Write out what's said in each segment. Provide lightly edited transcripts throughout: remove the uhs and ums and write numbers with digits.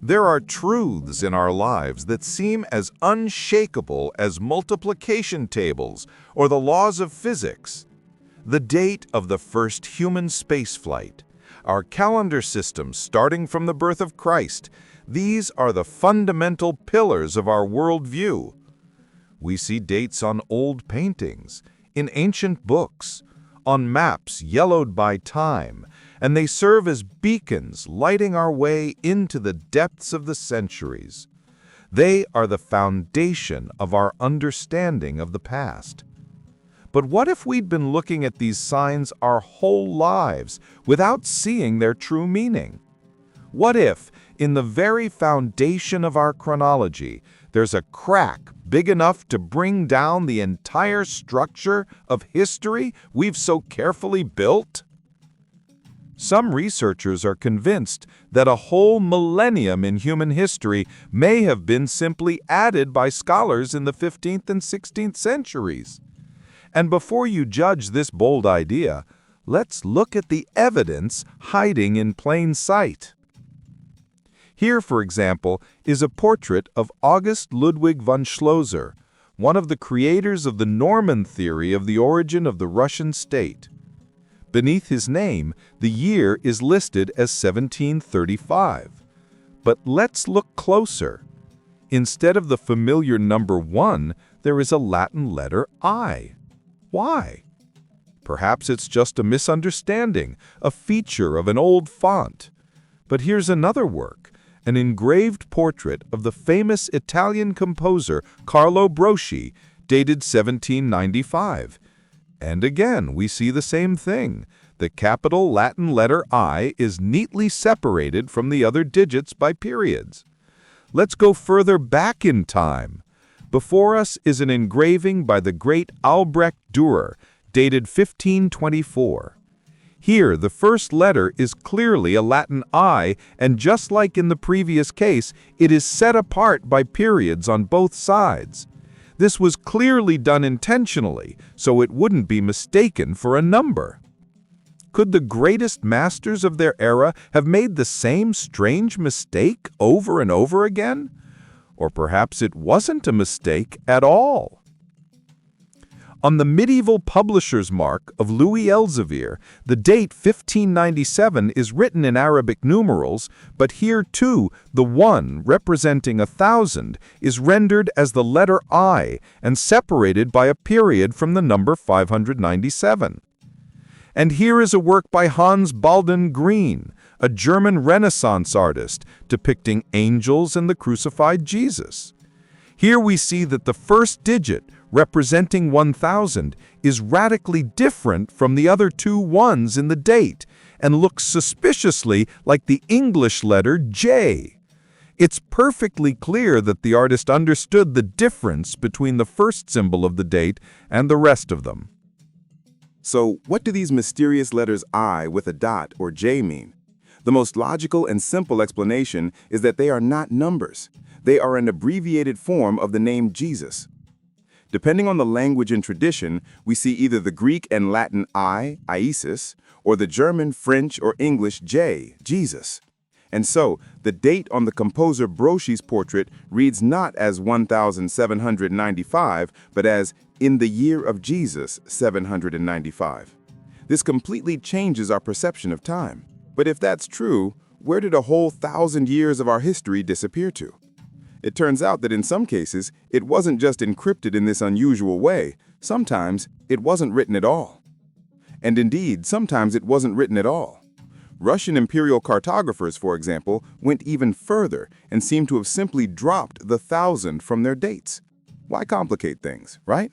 There are truths in our lives that seem as unshakable as multiplication tables or the laws of physics. The date of the first human spaceflight, our calendar system starting from the birth of Christ, these are the fundamental pillars of our worldview. We see dates on old paintings, in ancient books, on maps yellowed by time, and they serve as beacons lighting our way into the depths of the centuries. They are the foundation of our understanding of the past. But what if we'd been looking at these signs our whole lives without seeing their true meaning? What if, in the very foundation of our chronology, there's a crack big enough to bring down the entire structure of history we've so carefully built? Some researchers are convinced that a whole millennium in human history may have been simply added by scholars in the 15th and 16th centuries. And before you judge this bold idea, let's look at the evidence hiding in plain sight. Here, for example, is a portrait of August Ludwig von Schlosser, one of the creators of the Norman theory of the origin of the Russian state. Beneath his name, the year is listed as 1735. But let's look closer. Instead of the familiar number 1, there is a Latin letter I. Why? Perhaps it's just a misunderstanding, a feature of an old font. But here's another work, an engraved portrait of the famous Italian composer Carlo Broschi, dated 1795. And again, we see the same thing. The capital Latin letter I is neatly separated from the other digits by periods. Let's go further back in time. Before us is an engraving by the great Albrecht Dürer, dated 1524. Here, the first letter is clearly a Latin I, and just like in the previous case, it is set apart by periods on both sides. This was clearly done intentionally, so it wouldn't be mistaken for a number. Could the greatest masters of their era have made the same strange mistake over and over again? Or perhaps it wasn't a mistake at all. On the medieval publisher's mark of Louis Elzevir, the date 1597 is written in Arabic numerals, but here too the 1 representing 1,000 is rendered as the letter I and separated by a period from the number 597. And here is a work by Hans Baldung Grien, a German Renaissance artist, depicting angels and the crucified Jesus. Here we see that the first digit, representing 1,000, is radically different from the other 2 ones in the date and looks suspiciously like the English letter J. It's perfectly clear that the artist understood the difference between the first symbol of the date and the rest of them. So, what do these mysterious letters I with a dot or J mean? The most logical and simple explanation is that they are not numbers. They are an abbreviated form of the name Jesus. Depending on the language and tradition, we see either the Greek and Latin I, Iesus, or the German, French, or English J, Jesus. And so, the date on the composer Broschi's portrait reads not as 1795, but as in the year of Jesus, 795. This completely changes our perception of time. But if that's true, where did a whole 1,000 years of our history disappear to? It turns out that in some cases, it wasn't just encrypted in this unusual way. Sometimes it wasn't written at all. And indeed, sometimes it wasn't written at all. Russian imperial cartographers, for example, went even further and seem to have simply dropped the 1,000 from their dates. Why complicate things, right?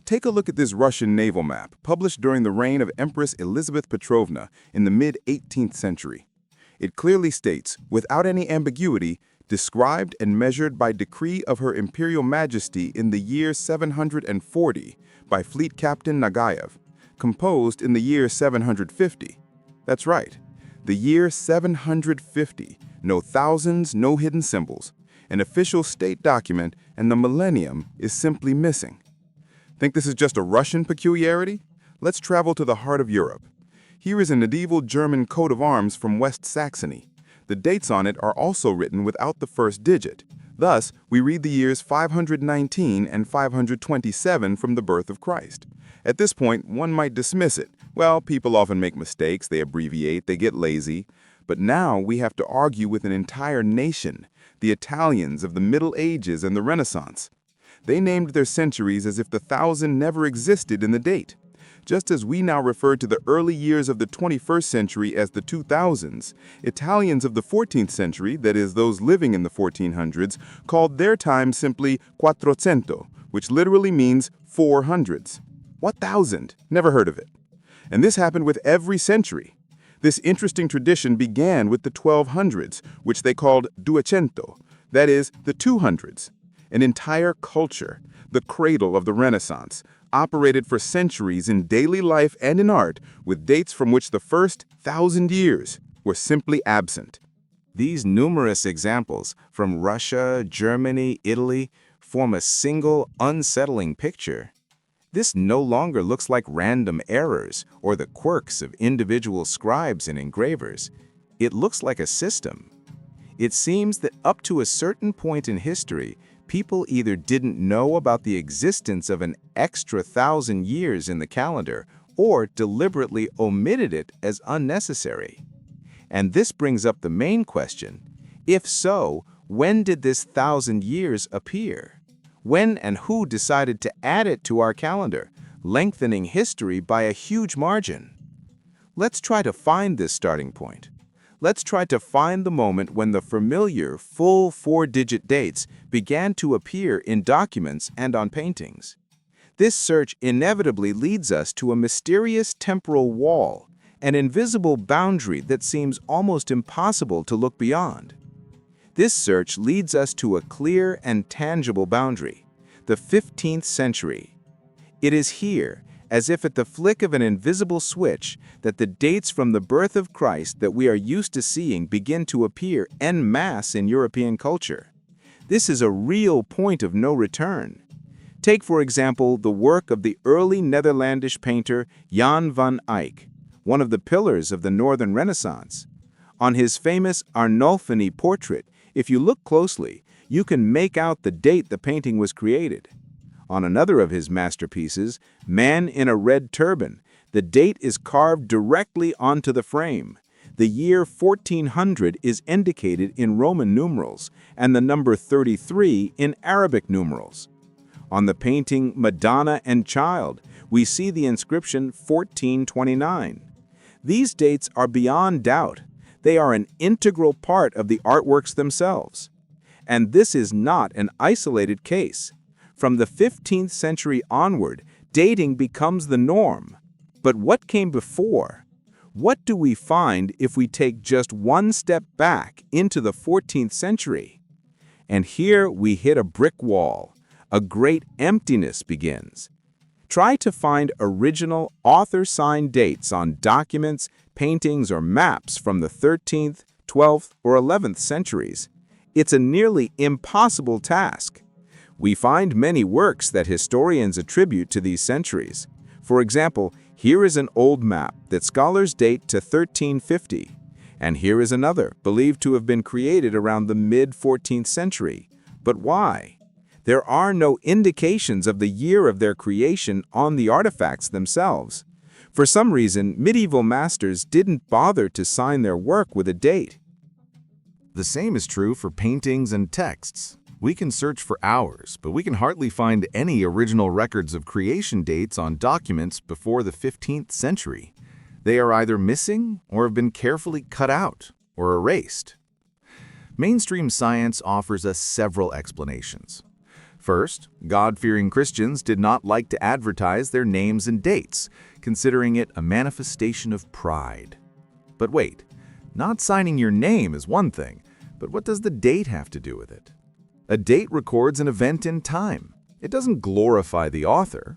Take a look at this Russian naval map, published during the reign of Empress Elizabeth Petrovna in the mid-18th century. It clearly states, without any ambiguity, described and measured by decree of Her Imperial Majesty in the year 740 by Fleet Captain Nagaev, composed in the year 750. That's right, the year 750, no thousands, no hidden symbols, an official state document, and the millennium is simply missing. Think this is just a Russian peculiarity? Let's travel to the heart of Europe. Here is a medieval German coat of arms from West Saxony. The dates on it are also written without the first digit. Thus, we read the years 519 and 527 from the birth of Christ. At this point, one might dismiss it. Well, people often make mistakes, they abbreviate, they get lazy. But now we have to argue with an entire nation, the Italians of the Middle Ages and the Renaissance. They named their centuries as if the 1,000 never existed in the date. Just as we now refer to the early years of the 21st century as the 2000s, Italians of the 14th century, that is, those living in the 1400s, called their time simply Quattrocento, which literally means 400s. What thousand? Never heard of it. And this happened with every century. This interesting tradition began with the 1200s, which they called Duecento, that is, the 200s. An entire culture, the cradle of the Renaissance, operated for centuries in daily life and in art with dates from which the first 1,000 years were simply absent. These numerous examples from Russia, Germany, Italy form a single, unsettling picture. This no longer looks like random errors or the quirks of individual scribes and engravers. It looks like a system. It seems that up to a certain point in history, people either didn't know about the existence of an extra 1,000 years in the calendar or deliberately omitted it as unnecessary. And this brings up the main question. If so, when did this 1,000 years appear? When and who decided to add it to our calendar, lengthening history by a huge margin? Let's try to find this starting point. Let's try to find the moment when the familiar full 4-digit dates began to appear in documents and on paintings. This search inevitably leads us to a mysterious temporal wall, an invisible boundary that seems almost impossible to look beyond. This search leads us to a clear and tangible boundary, the 15th century. It is here, as if at the flick of an invisible switch, that the dates from the birth of Christ that we are used to seeing begin to appear en masse in European culture. This is a real point of no return. Take, for example, the work of the early Netherlandish painter Jan van Eyck, one of the pillars of the Northern Renaissance. On his famous Arnolfini portrait, if you look closely, you can make out the date the painting was created. On another of his masterpieces, Man in a Red Turban, the date is carved directly onto the frame. The year 1400 is indicated in Roman numerals, and the number 33 in Arabic numerals. On the painting Madonna and Child, we see the inscription 1429. These dates are beyond doubt. They are an integral part of the artworks themselves. And this is not an isolated case. From the 15th century onward, dating becomes the norm. But what came before? What do we find if we take just one step back into the 14th century? And here we hit a brick wall. A great emptiness begins. Try to find original author-signed dates on documents, paintings, or maps from the 13th, 12th, or 11th centuries. It's a nearly impossible task. We find many works that historians attribute to these centuries. For example, here is an old map that scholars date to 1350, and here is another believed to have been created around the mid-14th century. But why? There are no indications of the year of their creation on the artifacts themselves. For some reason, medieval masters didn't bother to sign their work with a date. The same is true for paintings and texts. We can search for hours, but we can hardly find any original records of creation dates on documents before the 15th century. They are either missing or have been carefully cut out or erased. Mainstream science offers us several explanations. First, God-fearing Christians did not like to advertise their names and dates, considering it a manifestation of pride. But wait, not signing your name is one thing, but what does the date have to do with it? A date records an event in time. It doesn't glorify the author.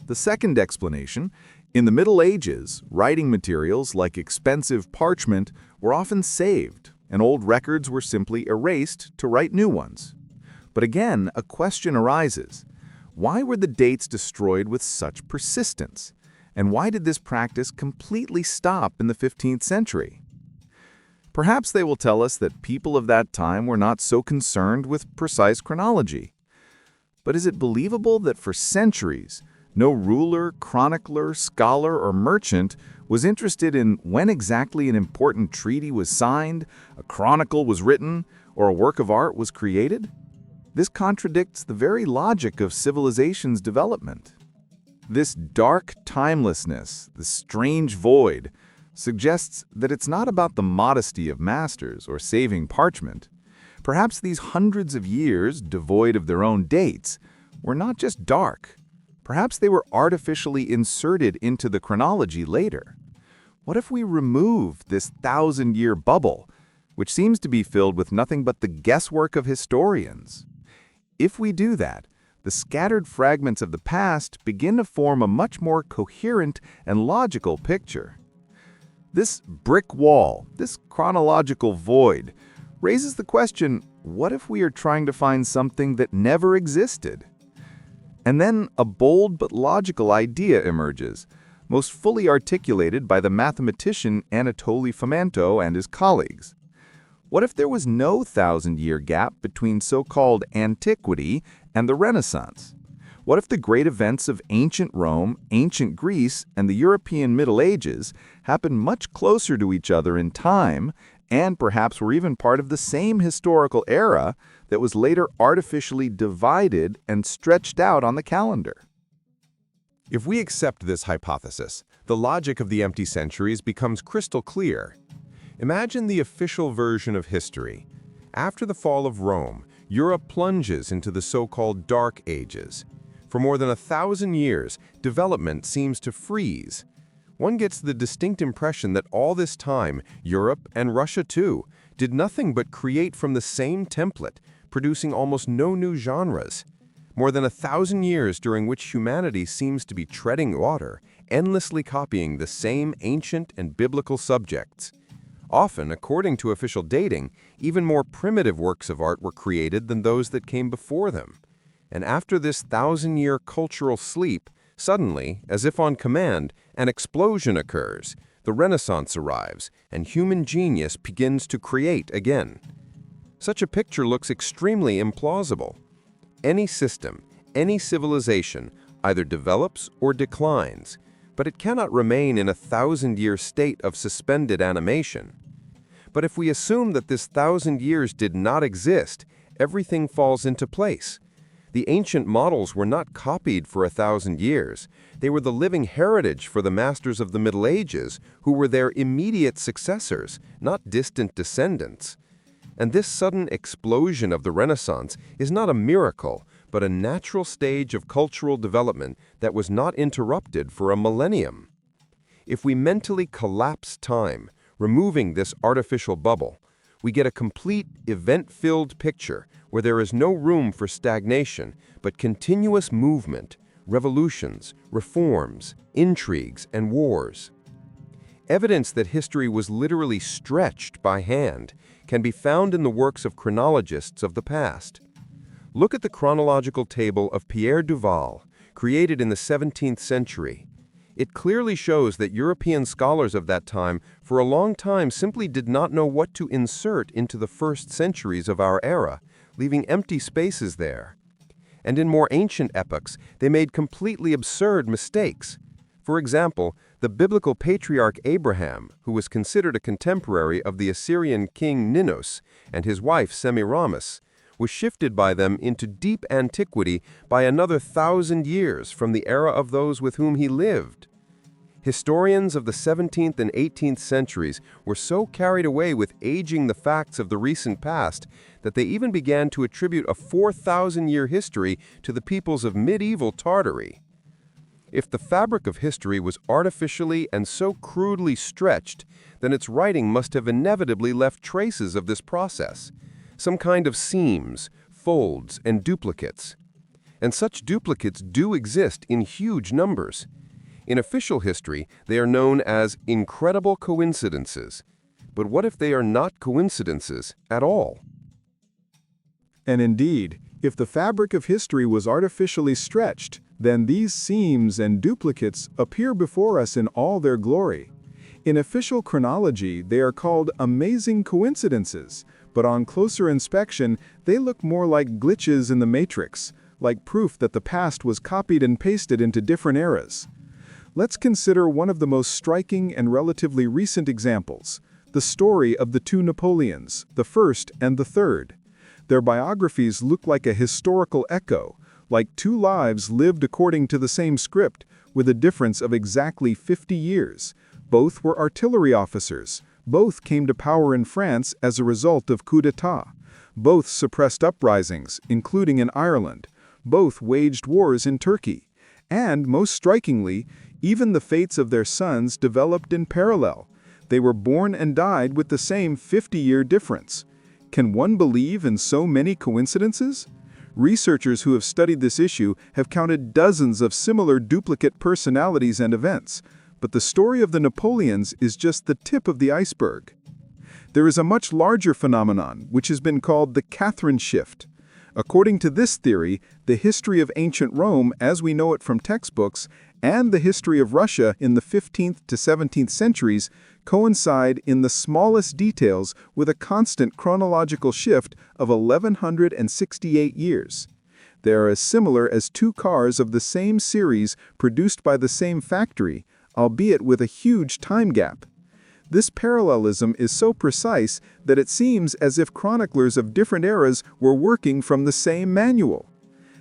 The second explanation, in the Middle Ages, writing materials like expensive parchment were often saved, and old records were simply erased to write new ones. But again, a question arises. Why were the dates destroyed with such persistence? And why did this practice completely stop in the 15th century? Perhaps they will tell us that people of that time were not so concerned with precise chronology. But is it believable that for centuries, no ruler, chronicler, scholar, or merchant was interested in when exactly an important treaty was signed, a chronicle was written, or a work of art was created? This contradicts the very logic of civilization's development. This dark timelessness, this strange void, suggests that it's not about the modesty of masters or saving parchment. Perhaps these hundreds of years, devoid of their own dates, were not just dark. Perhaps they were artificially inserted into the chronology later. What if we remove this thousand-year bubble, which seems to be filled with nothing but the guesswork of historians? If we do that, the scattered fragments of the past begin to form a much more coherent and logical picture. This brick wall, this chronological void, raises the question, what if we are trying to find something that never existed? And then a bold but logical idea emerges, most fully articulated by the mathematician Anatoly Fomenko and his colleagues. What if there was no thousand-year gap between so-called antiquity and the Renaissance? What if the great events of ancient Rome, ancient Greece, and the European Middle Ages happened much closer to each other in time, and perhaps were even part of the same historical era that was later artificially divided and stretched out on the calendar? If we accept this hypothesis, the logic of the empty centuries becomes crystal clear. Imagine the official version of history. After the fall of Rome, Europe plunges into the so-called Dark Ages. For more than 1,000 years, development seems to freeze. One gets the distinct impression that all this time, Europe, and Russia too, did nothing but create from the same template, producing almost no new genres. More than 1,000 years during which humanity seems to be treading water, endlessly copying the same ancient and biblical subjects. Often, according to official dating, even more primitive works of art were created than those that came before them. And after this 1,000-year cultural sleep, suddenly, as if on command, an explosion occurs, the Renaissance arrives, and human genius begins to create again. Such a picture looks extremely implausible. Any system, any civilization, either develops or declines, but it cannot remain in a 1,000-year state of suspended animation. But if we assume that this 1,000 years did not exist, everything falls into place. The ancient models were not copied for 1,000 years. They were the living heritage for the masters of the Middle Ages, who were their immediate successors, not distant descendants. And this sudden explosion of the Renaissance is not a miracle, but a natural stage of cultural development that was not interrupted for a millennium. If we mentally collapse time, removing this artificial bubble, we get a complete event-filled picture where there is no room for stagnation, but continuous movement, revolutions, reforms, intrigues, and wars. Evidence that history was literally stretched by hand can be found in the works of chronologists of the past. Look at the chronological table of Pierre Duval, created in the 17th century. It clearly shows that European scholars of that time for a long time simply did not know what to insert into the first centuries of our era, leaving empty spaces there. And in more ancient epochs, they made completely absurd mistakes. For example, the biblical patriarch Abraham, who was considered a contemporary of the Assyrian king Ninus and his wife Semiramis, was shifted by them into deep antiquity by another 1,000 years from the era of those with whom he lived. Historians of the 17th and 18th centuries were so carried away with aging the facts of the recent past that they even began to attribute a 4,000-year history to the peoples of medieval Tartary. If the fabric of history was artificially and so crudely stretched, then its writing must have inevitably left traces of this process, some kind of seams, folds, and duplicates. And such duplicates do exist in huge numbers. In official history, they are known as incredible coincidences. But what if they are not coincidences at all? And indeed, if the fabric of history was artificially stretched, then these seams and duplicates appear before us in all their glory. In official chronology, they are called amazing coincidences, but on closer inspection, they look more like glitches in the matrix, like proof that the past was copied and pasted into different eras. Let's consider one of the most striking and relatively recent examples, the story of the two Napoleons, the first and the third. Their biographies look like a historical echo, like two lives lived according to the same script, with a difference of exactly 50 years. Both were artillery officers. Both came to power in France as a result of coup d'etat. Both suppressed uprisings, including in Ireland. Both waged wars in Turkey. And, most strikingly, even the fates of their sons developed in parallel. They were born and died with the same 50-year difference. Can one believe in so many coincidences? Researchers who have studied this issue have counted dozens of similar duplicate personalities and events, but the story of the Napoleons is just the tip of the iceberg. There is a much larger phenomenon, which has been called the Catherine Shift. According to this theory, the history of ancient Rome as we know it from textbooks and the history of Russia in the 15th to 17th centuries coincide in the smallest details with a constant chronological shift of 1168 years. They are as similar as two cars of the same series produced by the same factory, albeit with a huge time gap. This parallelism is so precise that it seems as if chroniclers of different eras were working from the same manual.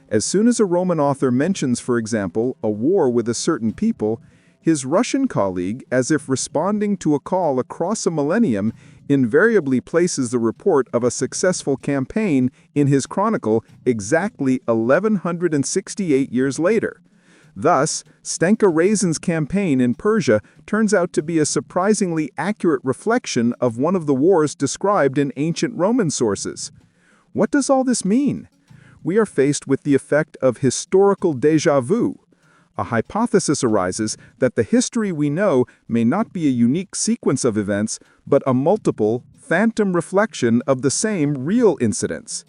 As soon as a Roman author mentions, for example, a war with a certain people, his Russian colleague, as if responding to a call across a millennium, invariably places the report of a successful campaign in his chronicle exactly 1168 years later. Thus, Stenka Razin's campaign in Persia turns out to be a surprisingly accurate reflection of one of the wars described in ancient Roman sources. What does all this mean? We are faced with the effect of historical déjà vu. A hypothesis arises that the history we know may not be a unique sequence of events, but a multiple, phantom reflection of the same real incidents.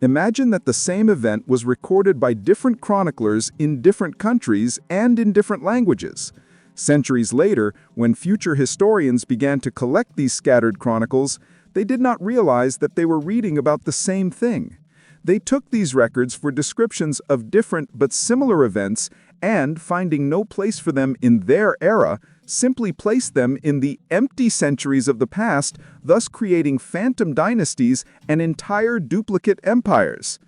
Imagine that the same event was recorded by different chroniclers in different countries and in different languages. Centuries later, when future historians began to collect these scattered chronicles, they did not realize that they were reading about the same thing. They took these records for descriptions of different but similar events and, finding no place for them in their era, simply placed them in the empty centuries of the past, thus creating phantom dynasties and entire duplicate empires.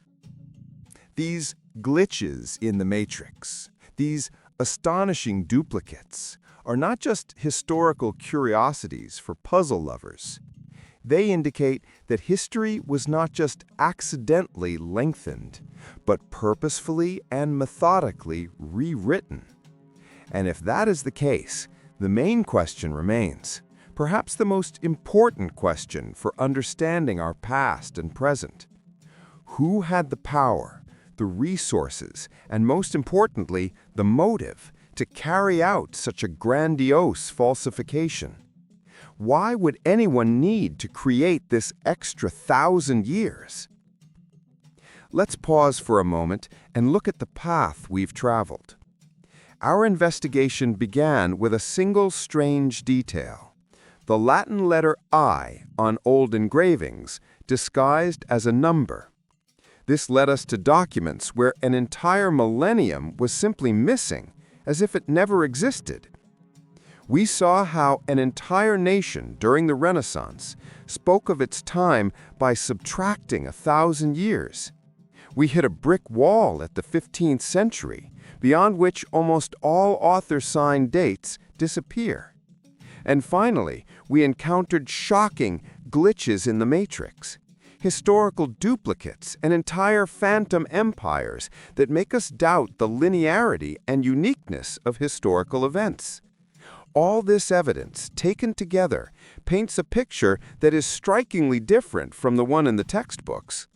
These glitches in the matrix, these astonishing duplicates, are not just historical curiosities for puzzle lovers. They indicate that history was not just accidentally lengthened, but purposefully and methodically rewritten. And if that is the case, the main question remains, perhaps the most important question for understanding our past and present. Who had the power, the resources, and most importantly, the motive to carry out such a grandiose falsification? Why would anyone need to create this extra 1,000 years? Let's pause for a moment and look at the path we've traveled. Our investigation began with a single strange detail: the Latin letter I on old engravings disguised as a number. This led us to documents where an entire millennium was simply missing, as if it never existed. We saw how an entire nation during the Renaissance spoke of its time by subtracting 1,000 years. We hit a brick wall at the 15th century, beyond which almost all author-signed dates disappear. And finally, we encountered shocking glitches in the matrix, historical duplicates and entire phantom empires that make us doubt the linearity and uniqueness of historical events. All this evidence, taken together, paints a picture that is strikingly different from the one in the textbooks.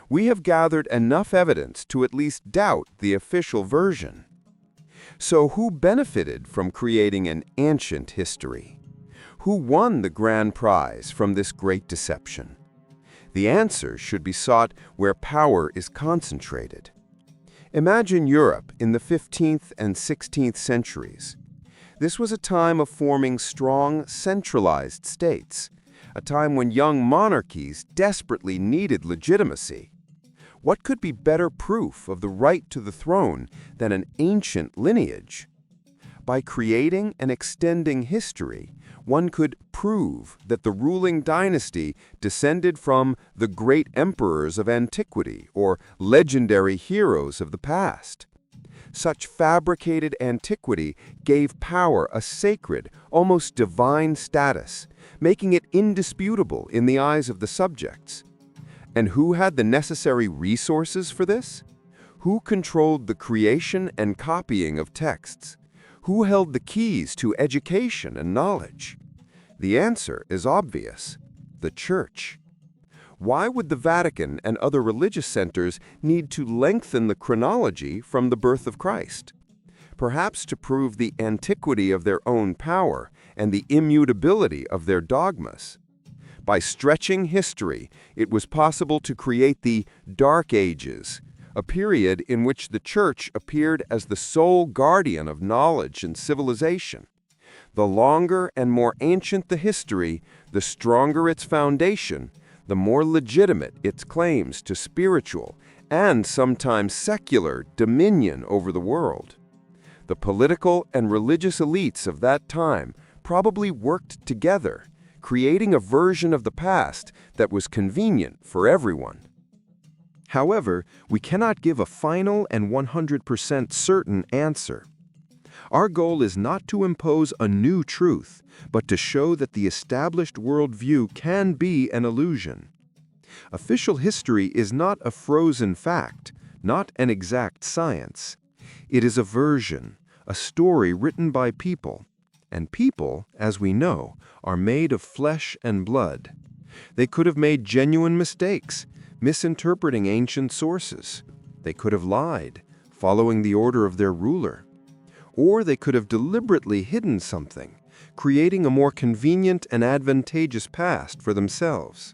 We have gathered enough evidence to at least doubt the official version. So who benefited from creating an ancient history? Who won the grand prize from this great deception? The answer should be sought where power is concentrated. Imagine Europe in the 15th and 16th centuries. This was a time of forming strong, centralized states, a time when young monarchies desperately needed legitimacy. What could be better proof of the right to the throne than an ancient lineage? By creating and extending history, one could prove that the ruling dynasty descended from the great emperors of antiquity or legendary heroes of the past. Such fabricated antiquity gave power a sacred, almost divine status, making it indisputable in the eyes of the subjects. And who had the necessary resources for this? Who controlled the creation and copying of texts? Who held the keys to education and knowledge? The answer is obvious: the Church. Why would the Vatican and other religious centers need to lengthen the chronology from the birth of Christ? Perhaps to prove the antiquity of their own power and the immutability of their dogmas. By stretching history, it was possible to create the Dark Ages, a period in which the Church appeared as the sole guardian of knowledge and civilization. The longer and more ancient the history, the stronger its foundation, the more legitimate its claims to spiritual and sometimes secular dominion over the world. The political and religious elites of that time probably worked together, creating a version of the past that was convenient for everyone. However, we cannot give a final and 100% certain answer. Our goal is not to impose a new truth, but to show that the established worldview can be an illusion. Official history is not a frozen fact, not an exact science. It is a version, a story written by people. And people, as we know, are made of flesh and blood. They could have made genuine mistakes, misinterpreting ancient sources. They could have lied, following the order of their ruler. Or they could have deliberately hidden something, creating a more convenient and advantageous past for themselves.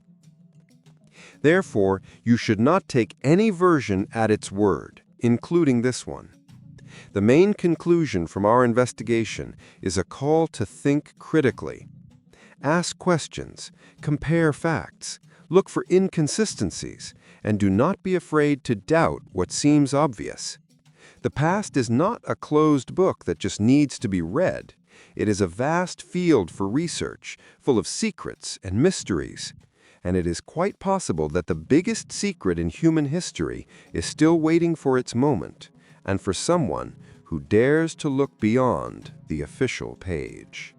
Therefore, you should not take any version at its word, including this one. The main conclusion from our investigation is a call to think critically. Ask questions, compare facts, look for inconsistencies, and do not be afraid to doubt what seems obvious. The past is not a closed book that just needs to be read. It is a vast field for research, full of secrets and mysteries. And it is quite possible that the biggest secret in human history is still waiting for its moment, and for someone who dares to look beyond the official page.